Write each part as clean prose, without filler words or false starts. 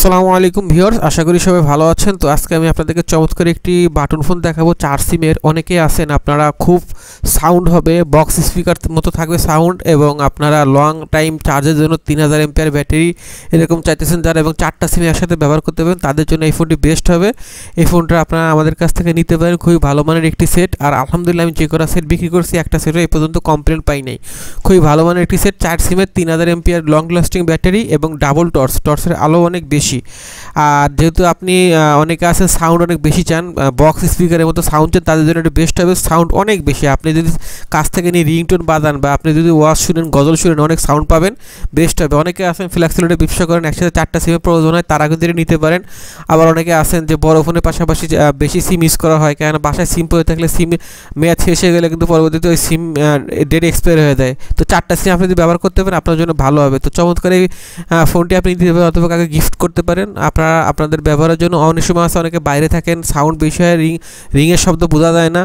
আসসালামু আলাইকুম ভিউয়ার্স, আশা করি সবাই ভালো আছেন। তো আজকে আমি আপনাদেরকে চমৎকার একটি বাটন ফোন দেখাবো 4 সিমের। অনেকেই আছেন আপনারা খুব সাউন্ড হবে, বক্স স্পিকার মতো থাকবে সাউন্ড, এবং আপনারা লং টাইম চার্জের জন্য 3000 এমপিআর ব্যাটারি এরকম চাইতেছেন যারা, এবং 4টা সিম একসাথে ব্যবহার করতে পারবেন, তাদের জন্য এই ফোনটি বেস্ট হবে। এই ফোনটা আপনারা আমাদের কাছ থেকে নিতে পারেন, খুবই ভালো মানের একটি সেট। আর আলহামদুলিল্লাহ আমি যে কটা সেট বিক্রি করছি একটা সেটও এই পর্যন্ত কমপ্লেন পাই নাই। খুবই ভালো মানের একটি সেট, 4 সিমের 3000 এমপিআর লং লাস্টিং ব্যাটারি এবং ডাবল টর্চের আলো অনেক বেশি। আর যেহেতু আপনি অনেকে আছেন সাউন্ড অনেক বেশি চান, বক্স স্পিকারের মতো সাউন্ড চান, তাদের জন্য একটু বেস্ট হবে। সাউন্ড অনেক বেশি, আপনি যদি কাছ থেকে নিয়ে রিংটোন বাজান বা আপনি যদি ওয়াজ শুনেন, গজল শুনেন, অনেক সাউন্ড পাবেন, বেস্ট হবে। অনেকে আছেন ফ্লেক্সিলোডে ব্যবসা করেন, একসাথে 4টা সিমের প্রয়োজন হয়, তারা কিন্তু নিতে পারেন। আবার অনেকে আছেন যে বড় ফোনের পাশাপাশি বেশি সিম ইউজ করা হয়, কেন বাসায় সিম পড়ে থাকলে সিম মেয়াদ শেষ হয়ে গেলে কিন্তু পরবর্তীতে ওই সিম ডেট এক্সপায়ার হয়ে যায়। তো 4টা সিম আপনি যদি ব্যবহার করতে পারেন আপনার জন্য ভালো হবে। তো চমৎকার এই ফোনটি আপনি নিতে পারেন অথবা কাউকে গিফট করতে পারেন আপনারা আপনাদের ব্যবহারের জন্য। অনেক সময় আছে অনেকে বাইরে থাকেন, সাউন্ড বেশি হয়, রিংয়ের শব্দ বোঝা যায় না,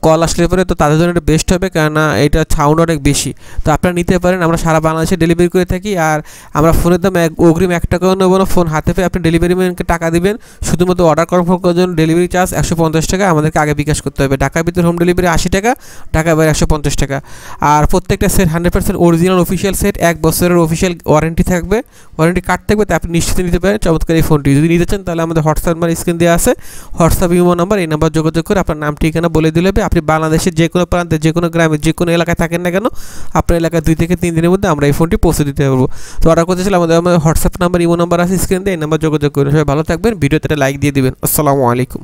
কল আসলে পরে, তো তাদের জন্য এটা বেস্ট হবে, কেননা এটা সাউন্ড অনেক বেশি। তো আপনারা নিতে পারেন, আমরা সারা বাংলাদেশে ডেলিভারি করে থাকি। আর আমরা ফোনের দাম অগ্রিম 1 টাকাও নেবো না, ফোন হাতে পেয়ে আপনি ডেলিভারি ম্যানকে টাকা দিবেন, শুধুমাত্র অর্ডার কনফার্ম করার জন্য ডেলিভারি চার্জ 150 টাকা আমাদেরকে আগে বিকাশ করতে হবে। ঢাকার ভিতরে হোম ডেলিভারি 80 টাকা, ঢাকার বাইরে 150 টাকা। আর প্রত্যেকটা সেট 100% অরিজিনাল অফিসিয়াল সেট, 1 বছরের অফিসিয়াল ওয়ারেন্টি থাকবে, ওয়ারেন্টি কার্ড থাকবে, তাই আপনি নিশ্চিত নিতে পারেন চমৎকার এই ফোনটি। যদি নিতে চান তাহলে আমাদের হোয়াটসঅ্যাপ নাম্বার স্ক্রিন দেওয়া আছে, হোয়াটসঅ্যাপ ইমো নাম্বার, এই নাম্বার যোগাযোগ করে আপনার নাম ঠিকানা বলে দিলে হবে। আপনি বাংলাদেশের যে কোনো প্রান্তে, যে কোনো গ্রামে, যে কোনো এলাকায় থাকেন না কেন, আপনার এলাকায় 2 থেকে 3 দিনের মধ্যে আমরা এই ফোনটি পৌঁছে দিতে পারবো। তো অর্ডার করতে চাইলে আমাদের হোয়াটসঅ্যাপ নাম্বার, ইমো নাম্বার আছে স্ক্রিন দিয়ে, এই নাম্বার যোগাযোগ করে। সবাই ভালো থাকবেন, ভিডিওতে একটা লাইক দিয়ে দিবেন। আসসালামু আলাইকুম।